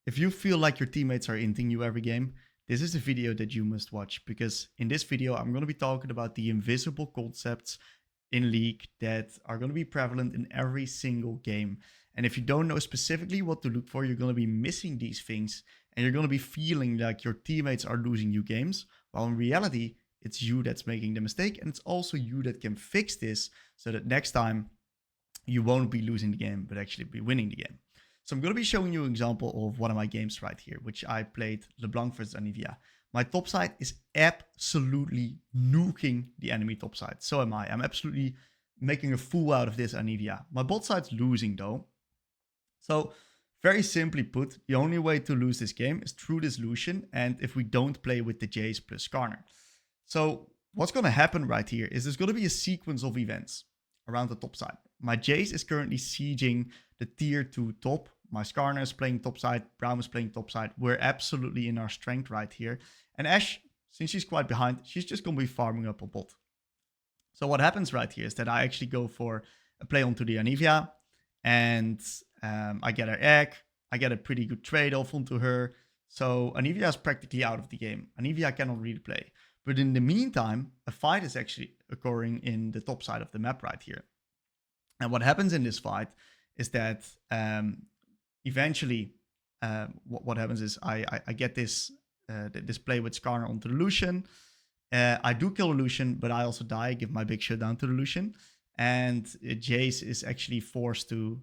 If you feel like your teammates are inting you every game, this is the video that you must watch, because in this video, I'm going to be talking about the invisible concepts in League that are going to be prevalent in every single game. And if you don't know specifically what to look for, you're going to be missing these things and you're going to be feeling like your teammates are losing you games, while in reality, it's you that's making the mistake, and it's also you that can fix this so that next time you won't be losing the game, but actually be winning the game. So I'm going to be showing you an example of one of my games right here, which I played LeBlanc versus Anivia. My top side is absolutely nuking the enemy top side. So am I. I'm absolutely making a fool out of this Anivia. My bot side's losing though. So very simply put, the only way to lose this game is through this Lucian, and if we don't play with the Jace plus Skarner. So what's going to happen right here is there's going to be a sequence of events around the top side. My Jace is currently sieging the tier 2 top. My Skarner is playing top side. Braum is playing top side. We're absolutely in our strength right here. And Ashe, since she's quite behind, she's just going to be farming up a bot. So what happens right here is that I actually go for a play onto the Anivia. And I get her egg. I get a pretty good trade-off onto her. So Anivia is practically out of the game. Anivia cannot really play. But in the meantime, a fight is actually occurring in the top side of the map right here. And what happens in this fight is that eventually what happens is I get this play with Skarner onto the Lucian. I do kill the Lucian, but I also die, give my big shutdown to the Lucian. And Jace is actually forced to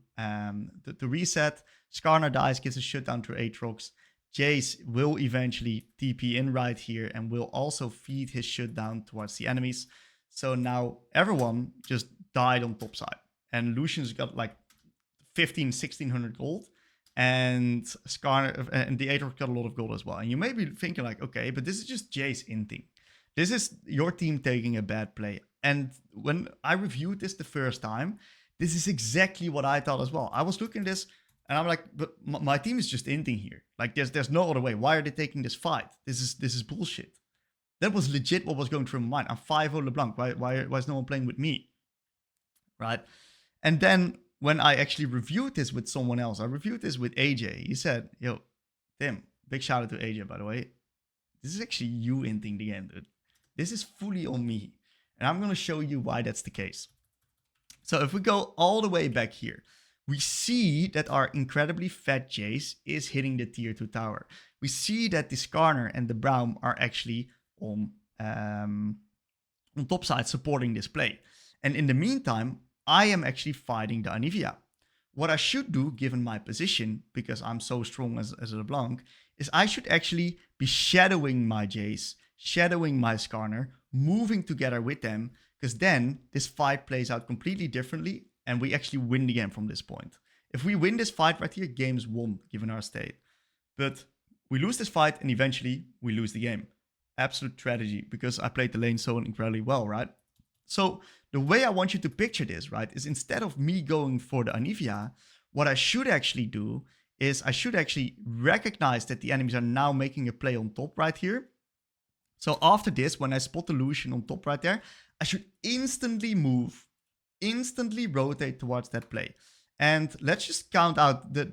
reset. Skarner dies, gets a shutdown to Aatrox. Jace will eventually TP in right here and will also feed his shutdown towards the enemies. So now everyone just died on top side. And Lucian's got like 1600 gold. And Skarner and the Aatrox got a lot of gold as well. And you may be thinking like, okay, but this is just Jace inting. This is your team taking a bad play. And when I reviewed this the first time, this is exactly what I thought as well. I was looking at this and I'm like, but my team is just inting here. Like there's no other way. Why are they taking this fight? This is bullshit. That was legit what was going through my mind. I'm 5-0 LeBlanc. Why is no one playing with me? Right? And then when I actually reviewed this with someone else, I reviewed this with AJ. He said, yo, Tim, big shout out to AJ, by the way. This is actually you inting the game, dude. This is fully on me. And I'm going to show you why that's the case. So if we go all the way back here, we see that our incredibly fat Jace is hitting the tier 2 tower. We see that the Skarner and the Braum are actually on top side supporting this play. And in the meantime, I am actually fighting the Anivia. What I should do, given my position, because I'm so strong as a LeBlanc, is I should actually be shadowing my Jace, shadowing my Skarner, moving together with them, because then this fight plays out completely differently and we actually win the game from this point. If we win this fight right here, game's won, given our state. But we lose this fight and eventually we lose the game. Absolute tragedy, because I played the lane so incredibly well, right? So the way I want you to picture this, right, is instead of me going for the Anivia, what I should actually do is I should actually recognize that the enemies are now making a play on top right here. So after this, when I spot the Lucian on top right there, I should instantly move, instantly rotate towards that play. And let's just count out the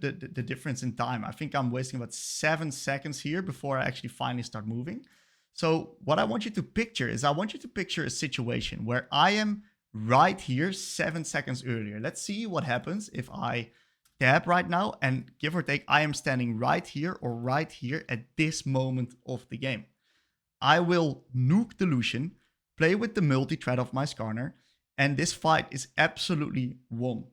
difference in time. I think I'm wasting about 7 seconds here before I actually finally start moving. So what I want you to picture is I want you to picture a situation where I am right here 7 seconds earlier. Let's see what happens if I tab right now and give or take, I am standing right here or right here at this moment of the game. I will nuke the Lucian, play with the multi-threat of my Skarner, and this fight is absolutely won.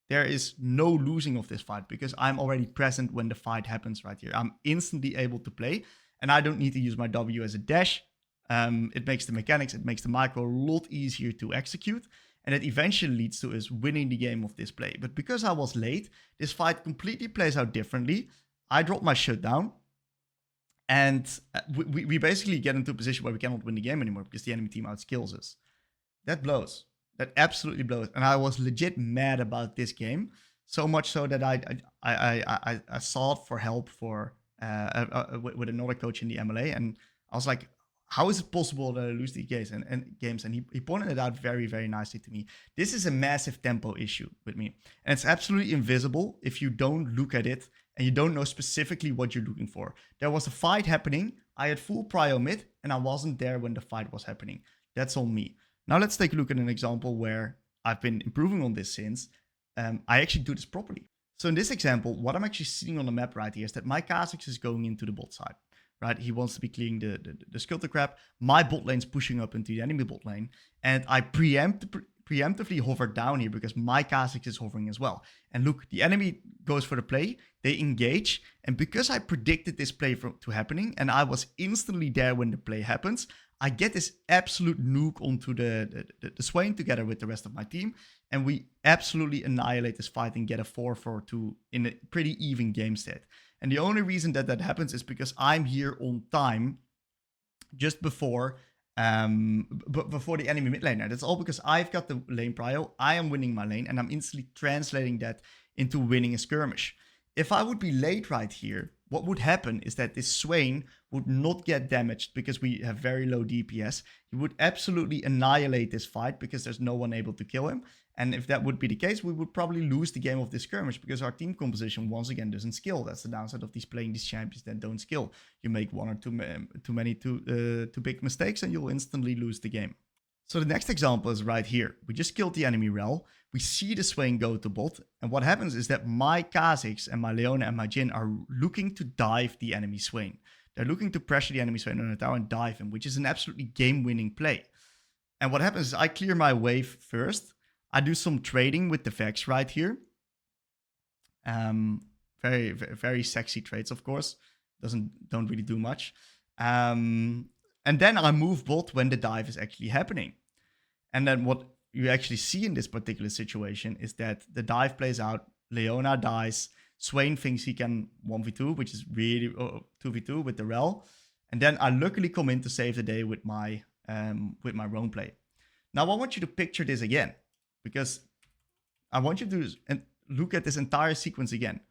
There is no losing of this fight because I'm already present when the fight happens right here. I'm instantly able to play, and I don't need to use my W as a dash. It makes the mechanics, it makes the micro a lot easier to execute, and it eventually leads to us winning the game of this play. But because I was late, this fight completely plays out differently. I drop my shutdown, and we basically get into a position where we cannot win the game anymore because the enemy team outskills us. That blows. That absolutely blows. And I was legit mad about this game, so much so that I sought for help with another coach in the MLA, and I was like, how is it possible that I lose these games? And he pointed it out very, very nicely to me. This is a massive tempo issue with me, and it's absolutely invisible if you don't look at it and you don't know specifically what you're looking for. There was a fight happening, I had full prio mid, and I wasn't there when the fight was happening. That's on me. Now let's take a look at an example where I've been improving on this since I actually do this properly. So in this example, what I'm actually seeing on the map right here is that my Kha'Zix is going into the bot side, right? He wants to be clearing the Skulter Crab. My bot lane's pushing up into the enemy bot lane, and I preemptively hover down here because my Kha'Zix is hovering as well. And look, the enemy goes for the play, they engage, and because I predicted this play to happening, and I was instantly there when the play happens, I get this absolute nuke onto the Swain together with the rest of my team, and we absolutely annihilate this fight and get a 4-4-2 in a pretty even game state. And the only reason that that happens is because I'm here on time just before the enemy mid laner. That's all because I've got the lane prio, I am winning my lane, and I'm instantly translating that into winning a skirmish. If I would be late right here, what would happen is that this Swain would not get damaged because we have very low DPS. He would absolutely annihilate this fight because there's no one able to kill him. And if that would be the case, we would probably lose the game of this skirmish because our team composition once again doesn't skill. That's the downside of playing these champions that don't skill. You make one or too big mistakes and you'll instantly lose the game. So the next example is right here. We just killed the enemy Rell. We see the Swain go to bot. And what happens is that my Kha'Zix and my Leona and my Jhin are looking to dive the enemy Swain. They're looking to pressure the enemy Swain on the tower and dive him, which is an absolutely game-winning play. And what happens is I clear my wave first. I do some trading with the Vex right here. Very, very sexy trades, of course. Don't really do much. And then I move bot when the dive is actually happening. And then what you actually see in this particular situation is that the dive plays out, Leona dies, Swain thinks he can 1v2, which is really 2v2 with the Rell. And then I luckily come in to save the day with my Roam play. Now I want you to picture this again, because I want you to look at this entire sequence again.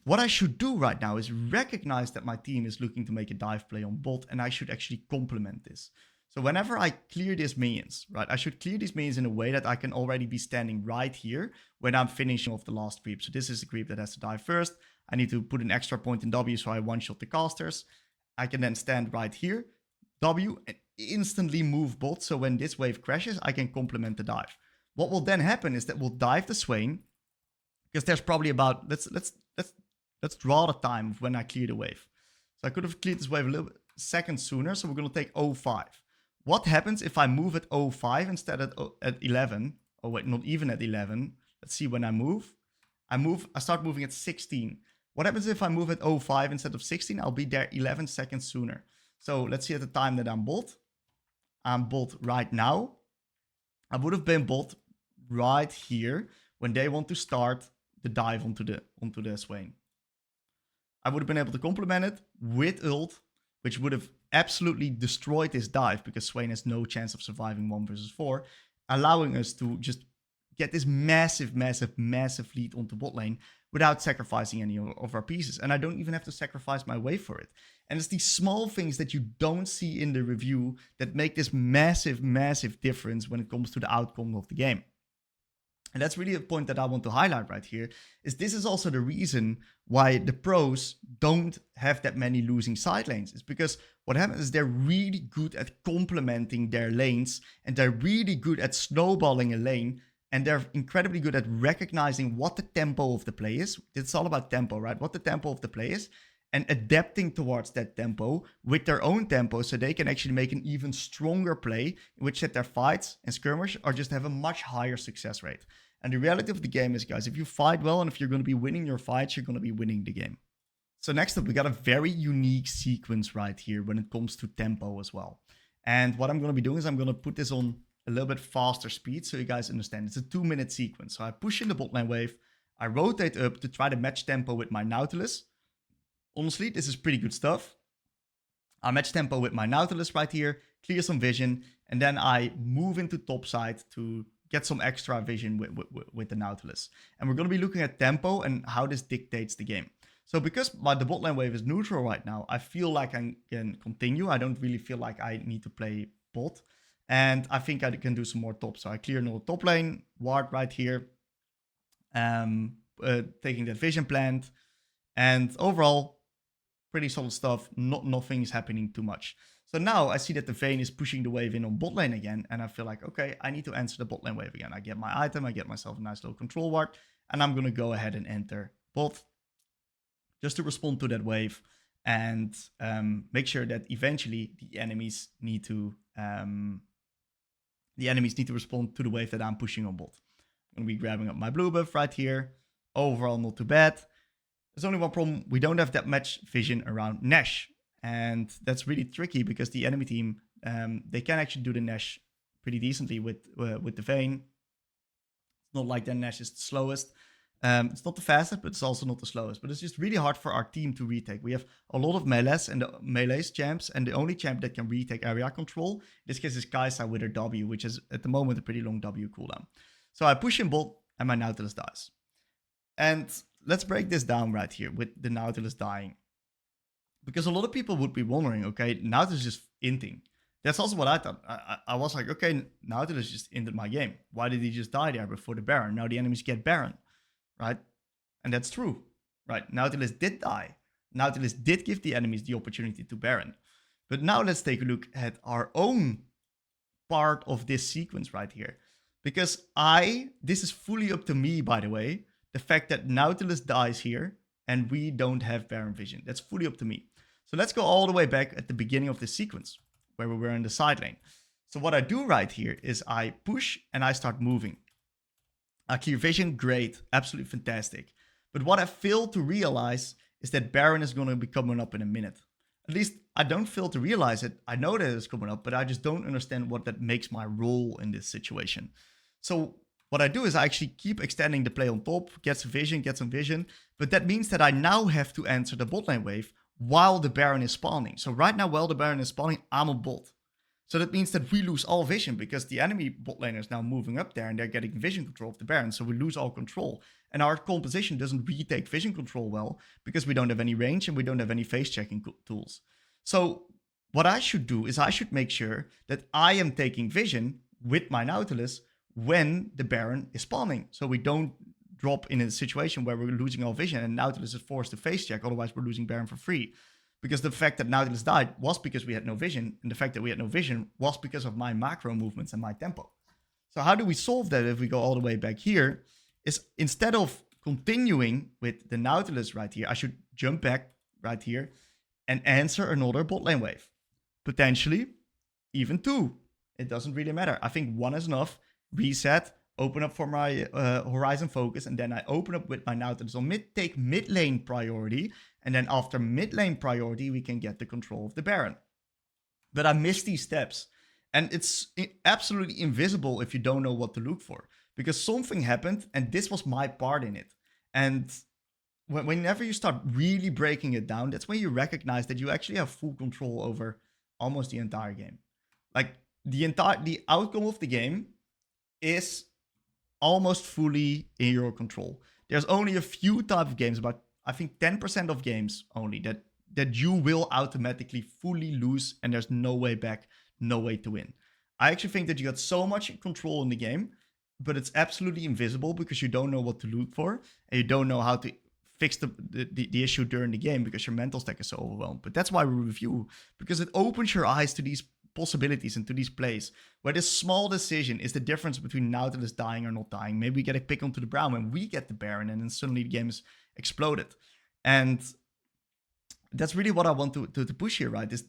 What I should do right now is recognize that my team is looking to make a dive play on bot, and I should actually complement this. So whenever I clear these minions, right, I should clear these minions in a way that I can already be standing right here when I'm finishing off the last creep. So this is the creep that has to die first. I need to put an extra point in W so I one-shot the casters. I can then stand right here, W, and instantly move bot. So when this wave crashes, I can complement the dive. What will then happen is that we'll dive the Swain, because there's probably about, let's draw the time of when I clear the wave. So I could have cleared this wave a little bit seconds sooner. So we're going to take 05. What happens if I move at 05 instead at 11? Oh wait, not even at 11. Let's see when I move. I start moving at 16. What happens if I move at 05 instead of 16? I'll be there 11 seconds sooner. So let's see at the time that I'm bot. I'm bot right now. I would have been bot right here when they want to start the dive onto the Swain. I would have been able to complement it with ult, which would have absolutely destroyed this dive because Swain has no chance of surviving 1 versus 4, allowing us to just get this massive lead onto bot lane without sacrificing any of our pieces. And I don't even have to sacrifice my wave for it. And it's these small things that you don't see in the review that make this massive difference when it comes to the outcome of the game. And that's really a point that I want to highlight right here, is this is also the reason why the pros don't have that many losing side lanes. It's because what happens is they're really good at complementing their lanes, and they're really good at snowballing a lane, and they're incredibly good at recognizing what the tempo of the play is. It's all about tempo, right? What the tempo of the play is, and adapting towards that tempo with their own tempo so they can actually make an even stronger play in which that their fights and skirmish are just have a much higher success rate. And the reality of the game is, guys, if you fight well and if you're going to be winning your fights, you're going to be winning the game. So next up, we got a very unique sequence right here when it comes to tempo as well. And what I'm going to be doing is I'm going to put this on a little bit faster speed so you guys understand. It's a 2-minute sequence. So I push in the bot lane wave. I rotate up to try to match tempo with my Nautilus. Honestly, this is pretty good stuff. I match tempo with my Nautilus right here, clear some vision, and then I move into top side to get some extra vision with the Nautilus. And we're going to be looking at tempo and how this dictates the game. So because the bot lane wave is neutral right now, I feel like I can continue. I don't really feel like I need to play bot. And I think I can do some more top. So I clear another top lane, ward right here, taking that vision plant. And overall, pretty solid stuff. Nothing is happening too much. So now I see that the Vayne is pushing the wave in on bot lane again. And I feel like, okay, I need to answer the bot lane wave again. I get my item, I get myself a nice little control ward. And I'm going to go ahead and enter bot just to respond to that wave and make sure that eventually the enemies need to respond to the wave that I'm pushing on bot. I'm going to be grabbing up my blue buff right here. Overall, not too bad. There's only one problem. We don't have that much vision around Nash. And that's really tricky because the enemy team, they can actually do the Nash pretty decently with the Vayne. It's not like their Nash is the slowest. It's not the fastest, but it's also not the slowest. But it's just really hard for our team to retake. We have a lot of melees and the melees champs, and the only champ that can retake area control, in this case is Kai'Sa with her W, which is at the moment a pretty long W cooldown. So I push in bot, and my Nautilus dies. And let's break this down right here with the Nautilus dying. Because a lot of people would be wondering, okay, Nautilus is just inting. That's also what I thought. I was like, okay, Nautilus just ended my game. Why did he just die there before the Baron? Now the enemies get Baron, right? And that's true, right? Nautilus did die. Nautilus did give the enemies the opportunity to Baron. But now let's take a look at our own part of this sequence right here. Because this is fully up to me, by the way, the fact that Nautilus dies here and we don't have Baron vision. That's fully up to me. So let's go all the way back at the beginning of this sequence where we were in the side lane. So what I do right here is I push and I start moving. Clear vision, great, absolutely fantastic. But what I fail to realize is that Baron is going to be coming up in a minute. At least I don't fail to realize it. I know that it's coming up, but I just don't understand what that makes my role in this situation. So what I do is I actually keep extending the play on top, get some vision, but that means that I now have to answer the bot lane wave while the Baron is spawning. So right now, while the Baron is spawning, I'm a bot. So that means that we lose all vision because the enemy bot laner is now moving up there and they're getting vision control of the Baron. So we lose all control. And our composition doesn't retake vision control well because we don't have any range and we don't have any face checking tools. So what I should do is I should make sure that I am taking vision with my Nautilus when the Baron is spawning. So we don't drop in a situation where we're losing all vision and Nautilus is forced to face check. Otherwise we're losing Baron for free. Because the fact that Nautilus died was because we had no vision, and the fact that we had no vision was because of my macro movements and my tempo. So how do we solve that if we go all the way back here? Is instead of continuing with the Nautilus right here, I should jump back right here and answer another bot lane wave. Potentially even two. It doesn't really matter. I think one is enough. Reset, open up for my Horizon focus, and then I open up with my Nautilus on take mid lane priority, and then after mid lane priority, we can get the control of the Baron. But I missed these steps, and it's absolutely invisible if you don't know what to look for, because something happened, and this was my part in it. And whenever you start really breaking it down, that's when you recognize that you actually have full control over almost the entire game. Like the outcome of the game is almost fully in your control. There's only a few type of games, about I think 10% of games only, that you will automatically fully lose and there's no way back, no way to win. I actually think that you got so much control in the game, but it's absolutely invisible because you don't know what to look for and you don't know how to fix the issue during the game because your mental stack is so overwhelmed. But that's why we review, because it opens your eyes to these possibilities and to these plays where this small decision is the difference between Nautilus dying or not dying. Maybe we get a pick onto the Brown when we get the Baron and then suddenly the game is exploded. And that's really what I want to push here, right? Is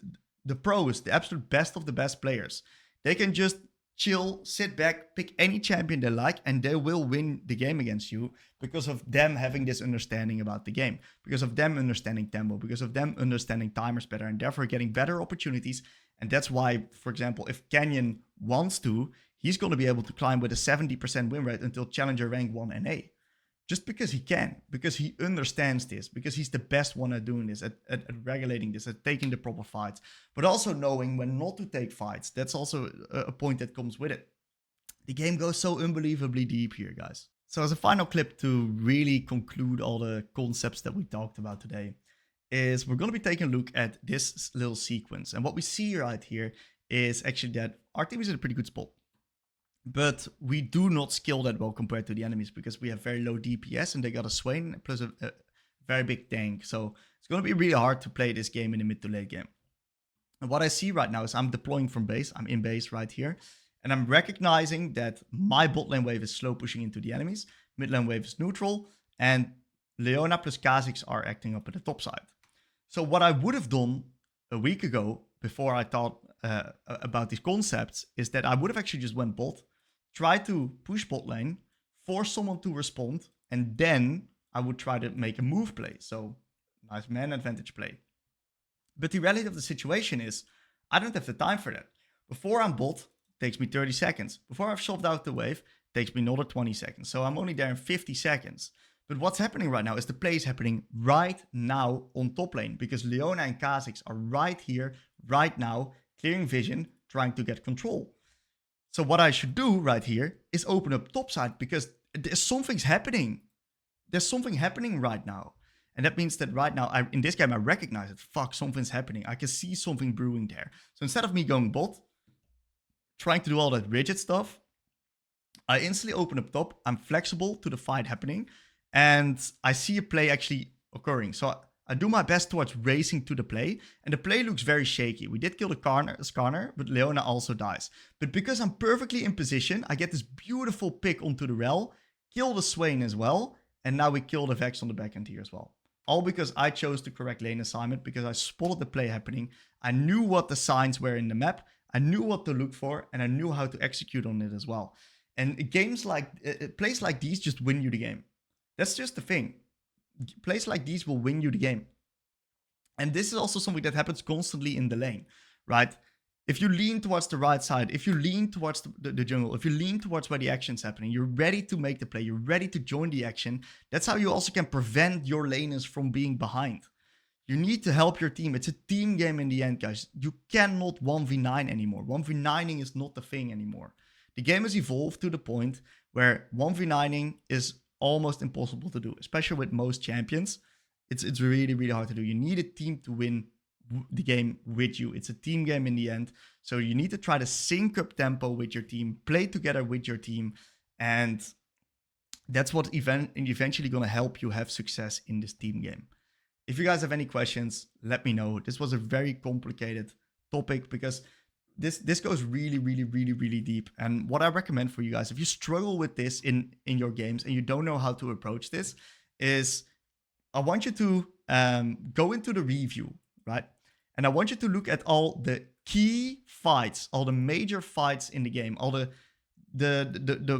the pros, the absolute best of the best players. They can just chill, sit back, pick any champion they like, and they will win the game against you because of them having this understanding about the game, because of them understanding tempo, because of them understanding timers better, and therefore getting better opportunities. And that's why, for example, if Canyon wants to, he's going to be able to climb with a 70% win rate until Challenger rank 1 NA. Just because he can, because he understands this, because he's the best one at doing this, at regulating this, at taking the proper fights, but also knowing when not to take fights. That's also a point that comes with it. The game goes so unbelievably deep here, guys. So as a final clip to really conclude all the concepts that we talked about today, is we're going to be taking a look at this little sequence. And what we see right here is actually that our team is in a pretty good spot. But we do not scale that well compared to the enemies because we have very low DPS and they got a Swain plus a very big tank. So it's going to be really hard to play this game in the mid to late game. And what I see right now is I'm deploying from base. I'm in base right here. And I'm recognizing that my bot lane wave is slow pushing into the enemies. Mid lane wave is neutral. And Leona plus Kha'Zix are acting up at the top side. So what I would have done a week ago, before I thought about these concepts, is that I would have actually just went bot, tried to push bot lane, force someone to respond, and then I would try to make a move play. So nice man advantage play. But the reality of the situation is I don't have the time for that. Before I'm bot, takes me 30 seconds. Before I've shoved out the wave, takes me another 20 seconds. So I'm only there in 50 seconds. But what's happening right now is the play is happening right now on top lane, because Leona and Kha'Zix are right here, right now, clearing vision, trying to get control. So what I should do right here is open up topside, because there's something's happening. There's something happening right now. And that means that right now, in this game, I recognize it. Fuck, something's happening. I can see something brewing there. So instead of me going bot, trying to do all that rigid stuff, I instantly open up top. I'm flexible to the fight happening. And I see a play actually occurring. So I do my best towards racing to the play. And the play looks very shaky. We did kill the Skarner, but Leona also dies. But because I'm perfectly in position, I get this beautiful pick onto the Rell, kill the Swain as well. And now we kill the Vex on the back end here as well. All because I chose the correct lane assignment, because I spotted the play happening. I knew what the signs were in the map. I knew what to look for, and I knew how to execute on it as well. And games like, plays like these just win you the game. That's just the thing. Plays like these will win you the game. And this is also something that happens constantly in the lane, right? If you lean towards the right side, if you lean towards the jungle, if you lean towards where the action's happening, you're ready to make the play, you're ready to join the action. That's how you also can prevent your laners from being behind. You need to help your team. It's a team game in the end, guys. You cannot 1v9 anymore. 1v9ing is not the thing anymore. The game has evolved to the point where 1v9ing is almost impossible to do, especially with most champions. It's really, really hard to do. You need a team to win the game with you. It's a team game in the end. So you need to try to sync up tempo with your team, play together with your team. And that's what eventually going to help you have success in this team game. If you guys have any questions, let me know. This was a very complicated topic because this goes really, really, really, really deep. And what I recommend for you guys, if you struggle with this in your games and you don't know how to approach this, is I want you to go into the review, right? And I want you to look at all the key fights, all the major fights in the game, all the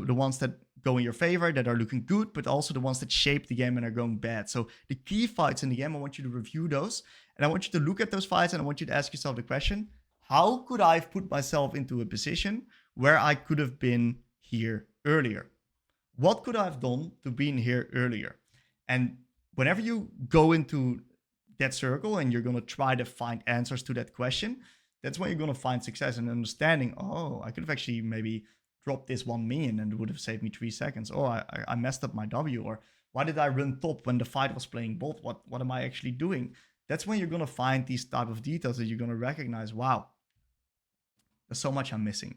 ones that go in your favor, that are looking good, but also the ones that shape the game and are going bad. So the key fights in the game, I want you to review those. And I want you to look at those fights and I want you to ask yourself the question, how could I have put myself into a position where I could have been here earlier? What could I have done to be in here earlier? And whenever you go into that circle and you're going to try to find answers to that question, that's when you're going to find success and understanding, oh, I could have actually maybe dropped this 1 minion and it would have saved me 3 seconds. Or I messed up my W. Or why did I run top when the fight was playing bot? What am I actually doing? That's when you're going to find these type of details that you're going to recognize, wow, there's so much I'm missing.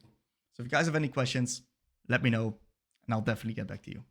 So if you guys have any questions, let me know and I'll definitely get back to you.